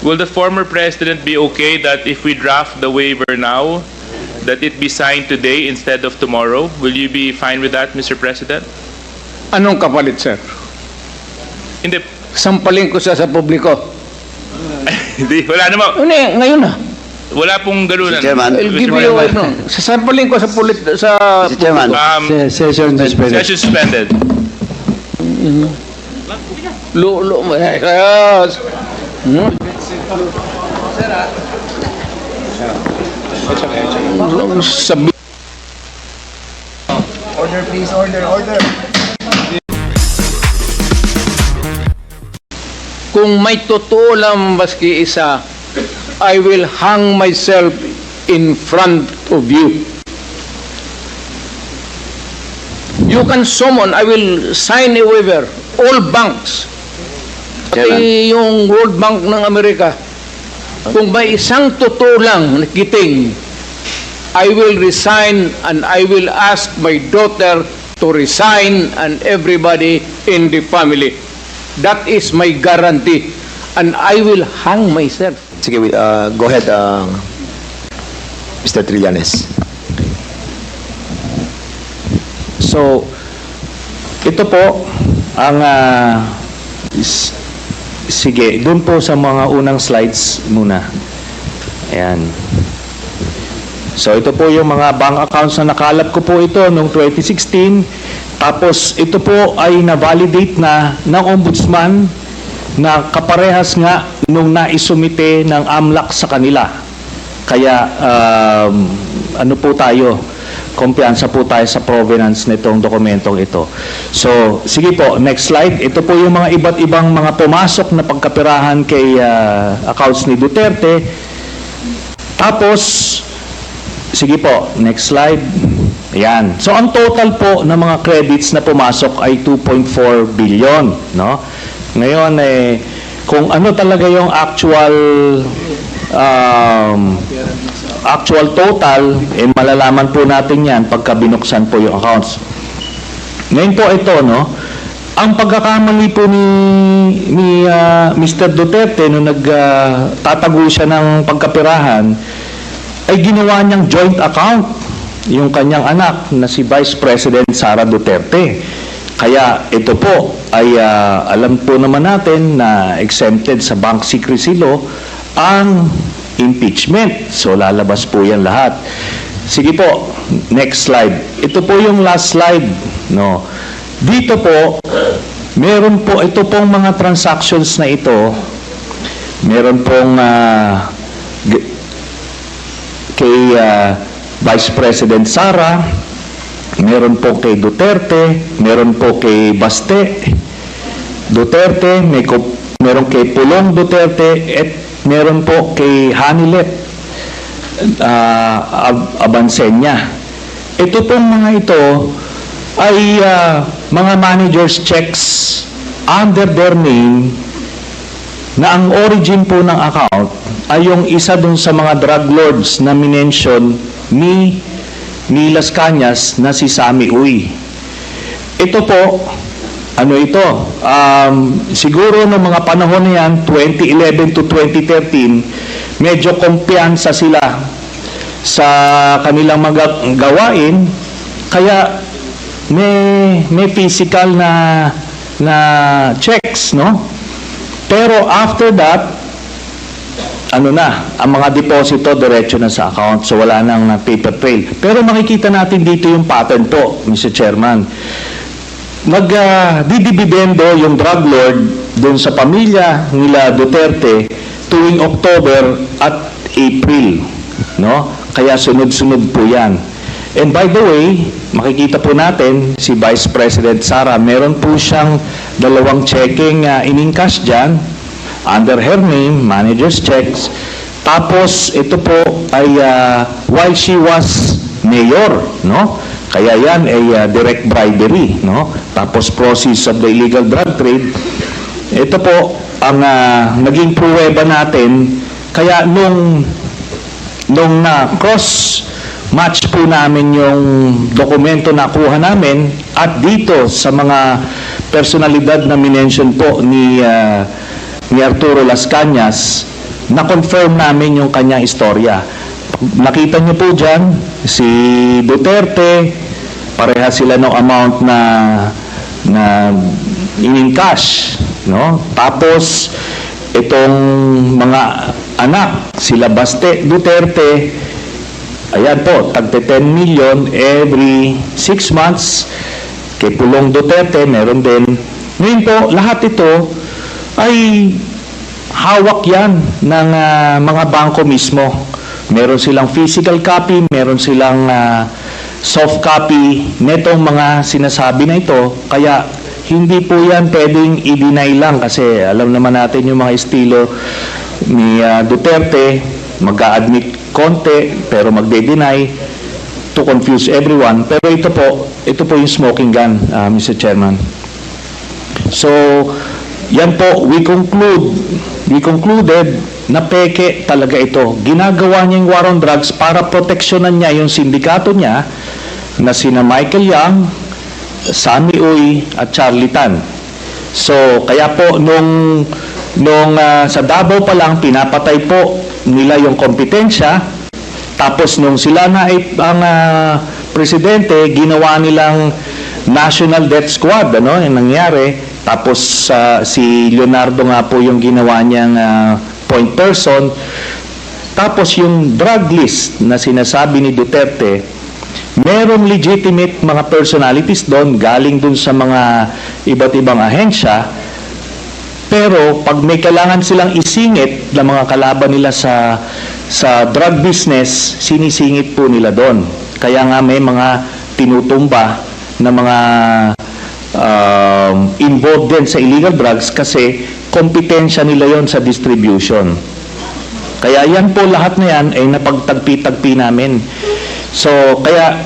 will the former president be okay that if we draft the waiver now, that it be signed today instead of tomorrow? Will you be fine with that, Mr. President? Anong kapalit, sir? Hindi. Sampalin ko siya sa publiko. Hindi, wala naman. Ano ngayon na? Wala pong ganunan. Mr. Chairman. I'll give you, no. Sasampalin ko sa Mr. Chairman. Session suspended. Session suspended. Yes. Sabi Order, please. Order. kung may totoo lang maski isa, I will hang myself in front of you. You can summon, I will sign a waiver, all banks, pati yung World Bank ng Amerika. Kung may isang totoo lang nakiting, I will resign and I will ask my daughter to resign and everybody in the family. That is my guarantee. And I will hang myself. Sige, go ahead, Mr. Trillanes. So, ito po ang sige, doon po sa mga unang slides muna. Ayan. So, ito po yung mga bank accounts na nakalap ko po ito noong 2016. Tapos, ito po ay na-validate na ng Ombudsman na kaparehas nga nung naisumite ng AMLAC sa kanila. Kaya, ano po tayo, kumpiyansa po tayo sa provenance nitong dokumentong ito. So, sige po, next slide. Ito po yung mga iba't ibang mga pumasok na pagkapirahan kay accounts ni Duterte. Tapos, sige po, next slide. Ayan. So, ang total po ng mga credits na pumasok ay 2.4 billion, no? Ngayon, kung ano talaga yung actual total, malalaman po natin yan pagka binuksan po yung accounts. Ngayon po ito, no? Ang pagkakamali po ni Mr. Duterte nung nagtatago siya ng pagkapirahan ay ginawa niyang joint account yung kanyang anak na si Vice President Sara Duterte. Kaya ito po ay alam po naman natin na exempted sa Bank Secrecy Law ang impeachment. So lalabas po yan lahat. Sige po, next slide. Ito po yung last slide, no. Dito po, meron po ito pong mga transactions na ito. Meron pong kay Vice President Sara, meron po kay Duterte, meron po kay Baste Duterte, meron kay Pulong Duterte, at meron po kay Hanilet Abansenya. Ito pong mga ito ay mga manager's checks under their name na ang origin po ng account ay yung isa dun sa mga drug lords na minention ni Las Cañas na si Sammy Uy. Ito po, ano ito? Siguro ng mga panahon na yan, 2011 to 2013, medyo kumpiyansa sila sa kanilang mga gawain, kaya may physical na checks, no? Pero after that, ang mga deposito diretso na sa account, so wala nang paper trail. Pero makikita natin dito yung pattern po, Mr. Chairman. Didibidendo yung drug lord dun sa pamilya nila Duterte tuwing October at April, no? Kaya sunod-sunod po yan. And by the way, makikita po natin si Vice President Sara, meron po siyang 2 checking in-encash dyan under her name, manager's checks. Tapos ito po ay while she was mayor, no? Kaya yan ay direct bribery, no? Tapos proceeds of the illegal drug trade. Ito po ang naging pruweba natin. Kaya nung cross match po namin yung dokumento na kuha namin at dito sa mga personalidad na minention po ni Arturo Las Cañas, na-confirm namin yung kanyang istorya. Nakita niyo po dyan, si Duterte, pareha sila ng amount na in cash, no? Tapos itong mga anak, sila Baste Duterte, ayan po, tagte 10 million every 6 months. Kay Pulong Duterte, meron din. Ngayon po, lahat ito ay hawak yan ng mga bangko mismo. Meron silang physical copy, meron silang soft copy netong mga sinasabi na ito. Kaya hindi po yan pwedeng i-deny lang kasi alam naman natin yung mga estilo ni Duterte, mag-a-admit konti pero magde-deny to confuse everyone. Pero ito po yung smoking gun, Mr. Chairman. So, yan po, we concluded na peke talaga ito. Ginagawa niya yung war on drugs para proteksyonan niya yung sindikato niya na sina Michael Yang, Sammy Uy at Charlie Tan. So, kaya po nung sa Davao pa lang pinapatay po nila yung kompetensya. Tapos nung sila na ang presidente, ginawa nilang National Death Squad, ano, yung nangyari. Tapos si Leonardo nga po yung ginawa niyang point person. Tapos yung drug list na sinasabi ni Duterte, merong legitimate mga personalities doon, galing doon sa mga iba't ibang ahensya. Pero pag may kailangan silang isingit na mga kalaban nila sa drug business, sinisingit po nila doon. Kaya nga may mga tinutumba na mga involved din sa illegal drugs kasi kompetensya nila yon sa distribution. Kaya yan po, lahat na yan ay napagtagpi-tagpi namin. So, kaya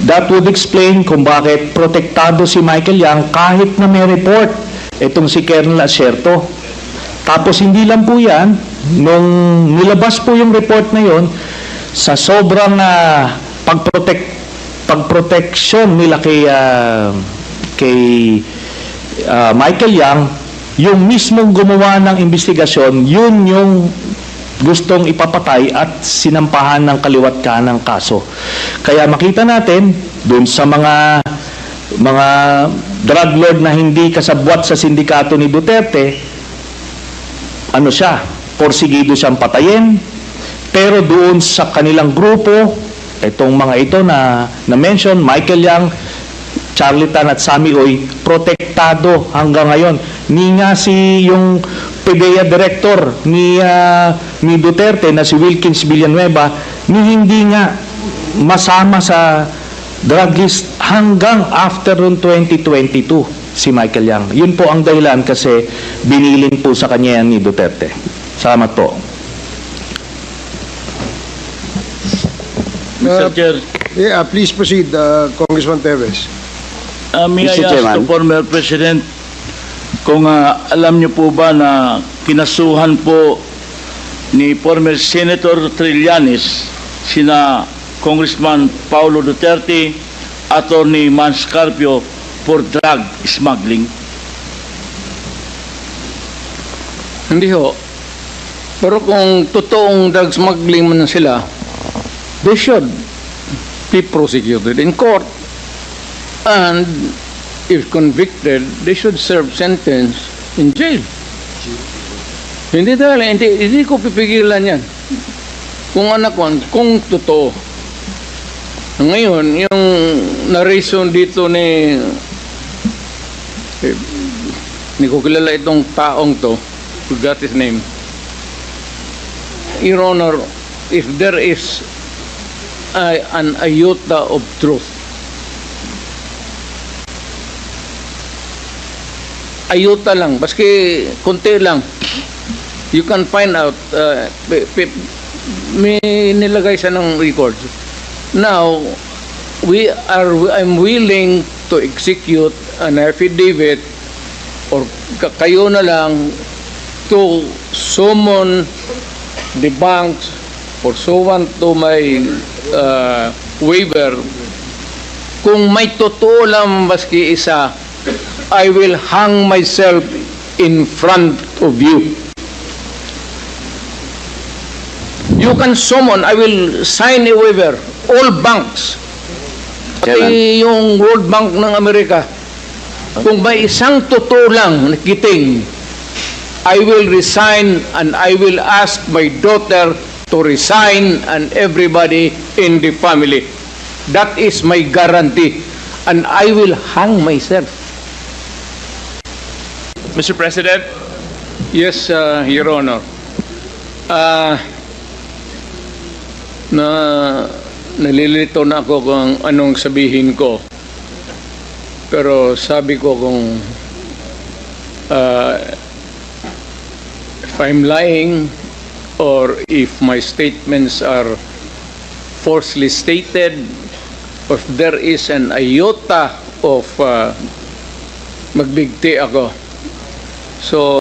that would explain kung bakit protektado si Michael Yang kahit na may report itong si Colonel Acerto. Tapos hindi lang po yan, nung nilabas po yung report na yon, sa sobrang pagproteksyon nila kay Michael Yang, yung mismong gumawa ng investigasyon, yun yung gustong ipapatay at sinampahan ng kaliwat kanang kaso. Kaya makita natin dun sa mga drug lord na hindi kasabwat sa sindikato ni Duterte, ano siya, porsigido siyang patayin, pero doon sa kanilang grupo, itong mga ito na mention, Michael Yang, Charlie Tan at Sammy Uy, protektado hanggang ngayon. Ni nga yung PDEA director ni Duterte na si Wilkins Villanueva, ni hindi nga masama sa drug list hanggang after 2022 si Michael Yang. Yun po ang dahilan kasi binilin po sa kanya yan ni Duterte. Salamat po. Mr. Chair, yeah, please proceed, Congressman Teves. May I Mr. ask Chairman. the former President kung alam niyo po ba na kinasuhan po ni former Senator Trillanes sina Congressman Paulo Duterte, Attorney Mans Carpio for drug smuggling? Hindi ho. Pero kung totoong drug smuggling man sila, they should be prosecuted in court. And if convicted, they should serve sentence in jail. Hindi ko pipigilan yan. Kung kung totoo. Ngayon, yung narration dito ni ko kilala itong taong to, forgot his name. Your Honor, if there is an iota of truth, ayuta lang, baski konti lang, you can find out, may nilagay siya ng records. Now, I'm willing to execute an affidavit or kayo na lang to summon the banks pursuant to my waiver. Kung may totoo lang baski isa, I will hang myself in front of you. You can summon, I will sign a waiver, all banks, pati yung World Bank ng Amerika. Kung may isang totoo lang na kiting, I will resign and I will ask my daughter to resign and everybody in the family. That is my guarantee. And I will hang myself. Mr. President, Yes, Your Honor. Nalilito na ako kung anong sabihin ko. Pero sabi ko kung if I'm lying or if my statements are falsely stated, or if there is an iota of magbigti ako. So,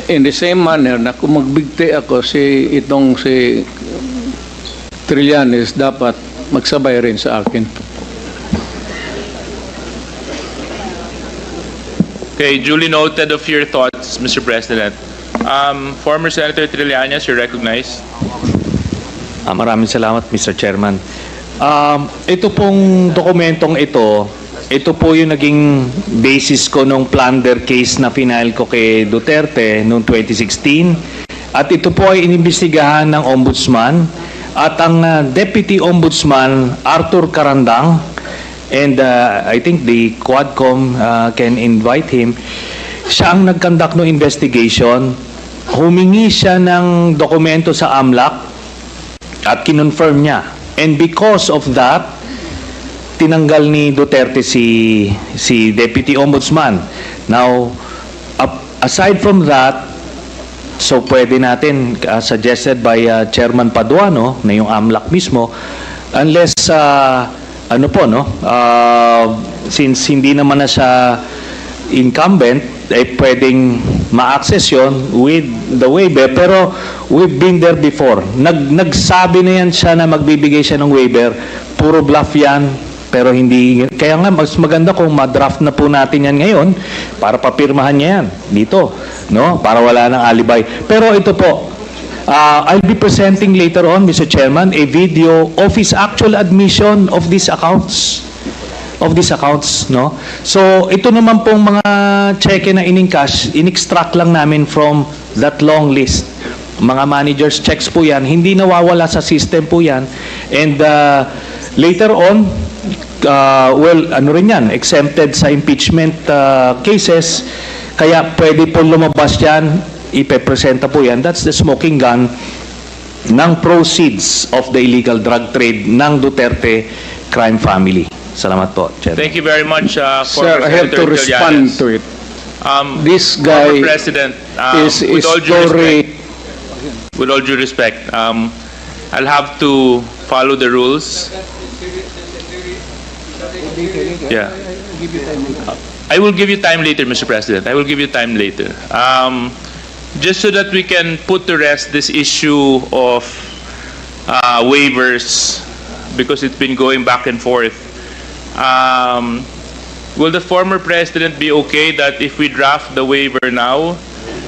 in the same manner na kung magbigti ako si Trillanes, dapat magsabay rin sa akin. okay, duly noted of your thoughts, Mr. President. Former Senator Trillanes, you're recognized. Maraming salamat, Mr. Chairman. Ito pong dokumentong ito po yung naging basis ko nung plunder case na final ko kay Duterte noong 2016. At ito po ay inimbestigahan ng Ombudsman at ang Deputy Ombudsman Arthur Carandang, and I think the Quadcom can invite him. Siya ang nag-conduct ng investigation. Humingi siya ng dokumento sa AMLAC at kinonfirm niya. And because of that, tinanggal ni Duterte si Deputy Ombudsman. Now, aside from that, so pwede natin, suggested by Chairman Paduano, na yung AMLAC mismo, unless, since hindi naman na siya incumbent, pwedeng ma-access yun with the waiver. Pero we've been there before. Nagsabi na yan siya na magbibigay siya ng waiver. Puro bluff yan. Pero hindi, kaya nga mas maganda kung ma-draft na po natin yan ngayon para papirmahan niya yan dito, no? Para wala ng alibay. Pero ito po, I'll be presenting later on, Mr. Chairman, a video of his actual admission of these accounts. No? So, ito naman pong mga cheque na in-encash, in-extract lang namin from that long list. Mga managers' checks po yan, hindi nawawala sa system po yan. And later on, exempted sa impeachment cases, kaya pwede po lumabas yan, ipepresenta po yan. That's the smoking gun ng proceeds of the illegal drug trade ng Duterte crime family. Salamat po, Chair. Thank you very much, Sir, former I have to Senator respond Trillanes. to it. This Former guy President, is with all due story. respect, with all due respect, I'll have to follow the rules. Yeah. I will give you time later, Mr. President. I will give you time later. Just so that we can put to rest this issue of waivers, because it's been going back and forth. Will the former president be okay that if we draft the waiver now,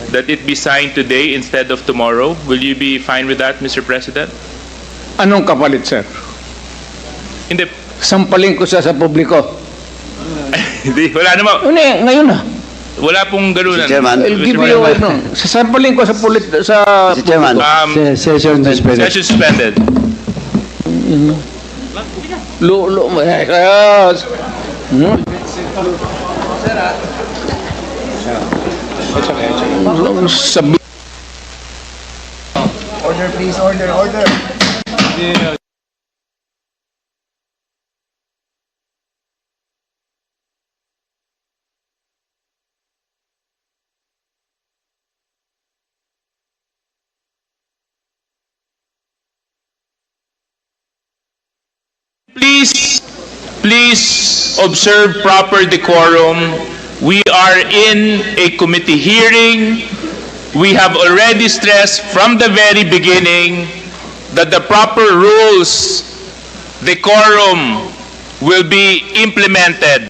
that it be signed today instead of tomorrow? Will you be fine with that, Mr. President? Anong kapalit, sir? Hindi. Sampaling ko siya sa publiko. Hindi. Wala naman. Ngayon na. Wala pong ganunan. Mr. Chairman. I'll give you, sasampaling ko sa Mr. Chairman. Session suspended. Session suspended. Sabi. Order, please, order. Please observe proper decorum. We are in a committee hearing. We have already stressed from the very beginning that the proper rules, decorum, will be implemented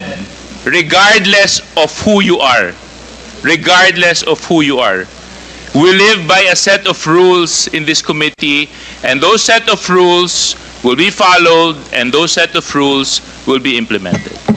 regardless of who you are. Regardless of who you are. We live by a set of rules in this committee, and those set of rules will be followed, and those set of rules will be implemented.